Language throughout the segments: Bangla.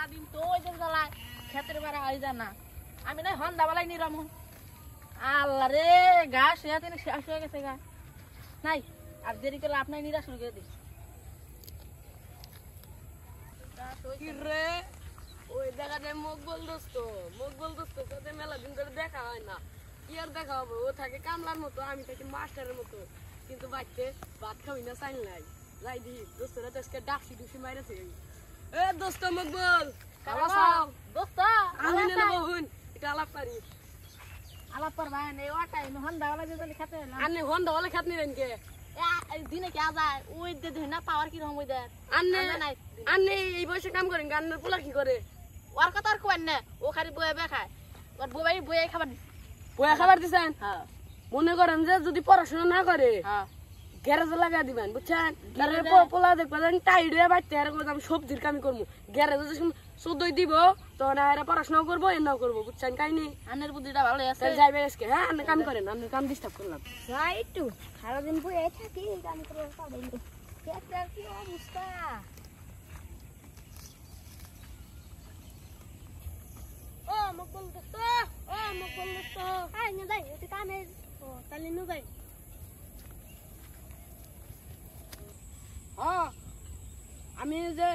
সারাদিন তো ওই যে জ্বালায় ক্ষেতের বেড়া হয়ে যায় না আমি না হন্দা বেলায় নিরাম আল্লাহ রে গা শেষ হয়ে গেছে গা নাই আর দেরি করলে আপনার নিরা শুরু করে দিস রে ওই দেখা যায় মকবল দোস্ত সাথে মেলা দিন ধরে দেখা হয় না কি আর দেখা হবে ও থাকে কামলার মতো আমি থাকি মাস্টারের মতো কিন্তু বাড়িতে ভাত খাবি না চাইল নাই যাই দি দোস্তরা তো আজকে ডাকছি ডুসি মাইরেছে এ দোস্ত মকবল দোস্ত আমি নেলে বহুন এটা আলাপ পারি আলাপ করবা এই ওটাই হন্দা বেলায় যে খেতে আনে হন্ডা ওলে খাত নিলেন কে দিনে কে যায় ওই যে না পাওয়ার কি রকম ওই দেয় আনে এই বয়সে কাম করেন গান্নার পোলা কি করে ওর কথা আর কোয়েন না ও খালি বয়ে বে খায় ওর বয়ে খাবার বয়া খাবার দিছেন হ্যাঁ মনে করেন যে যদি পড়াশোনা না করে হ্যাঁ গ্যারেজে লাগা দিবেন বুঝছেন পোলা দেখবেন টাইড হয়ে বাড়তে আর আমি সবজির কামি করবো গ্যারেজে যখন 14 দিব তখন আর পড়াশোনা করবো এনাও করবো বুঝছেন কাহিনি আনের বুদ্ধিটা ভালো আছে যাইবে আজকে হ্যাঁ আপনি কাম করেন আপনি কাম ডিস্টার্ব করলাম যাই একটু সারাদিন বয়ে থাকি কাম করে পাবেন কি অবস্থা ও মকবল দোস্ত আয় না যাই তুই কামে ও তাহলে নো যাই হ্যাঁ আমি যে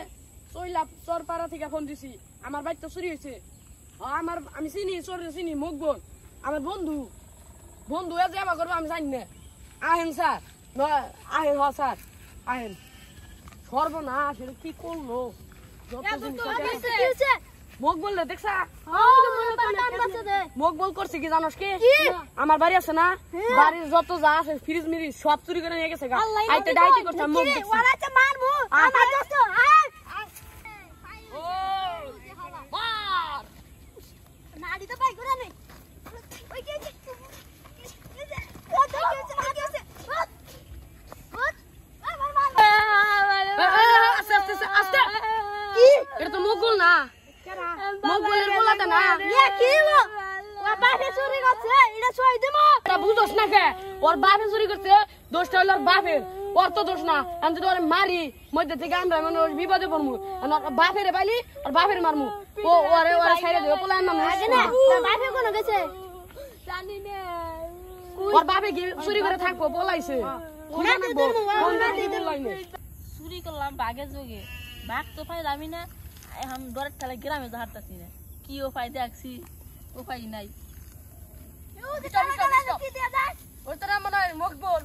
চইলা চরপাড়া থেকে ফোন দিছি আমার বাইক তো চুরি হয়েছে আমি চিনি মকবল আমার বন্ধু এ যাবা করবো আমি জানি না আহেন স্যার আহেন স্যার আহেন সর্বনাশ এটা কি করলো মকবল দেখছা মকবল করছে কি জানোস কি আমার বাড়ি আছে না বাড়ির যত যা আছে ফ্রিজ মিরিজ সব চুরি করে নিয়ে গেছে আইতে ডাইটি করছে মুখ দেখছি মারবো আমার দোস্ত নাড়ি তো পাই করে নে ওই যে আস্তে কি এটা তো মকবল না মকবলের বলাটা না কি হলো ওর বাপে চুরি করছে এটা সই দেবো তা বুঝছস না কে ওর বাপে চুরি করছে দোষটা হলো ওর বাপের ওর তো দোষ না আমি তো ওরে মারি মধ্যে থেকে আমরা মানে ওর বিপদে পড়মু বাপের পাইলি আর বাপের মারমু ও ওরে ছাইরে দেবে পোলার নাম আগে না বাপে কোন গেছে জানি না ওর বাপে কি চুরি করে থাকবো বলাইছে চুরি করলাম বাঘের যোগে বাঘ তো পাই দামি না এখন ডরের ঠেলে গ্রামে হাঁটতাছি না কি ও পাই দেখছি ও পাই নাই ওই তোরা মনে হয় মকবল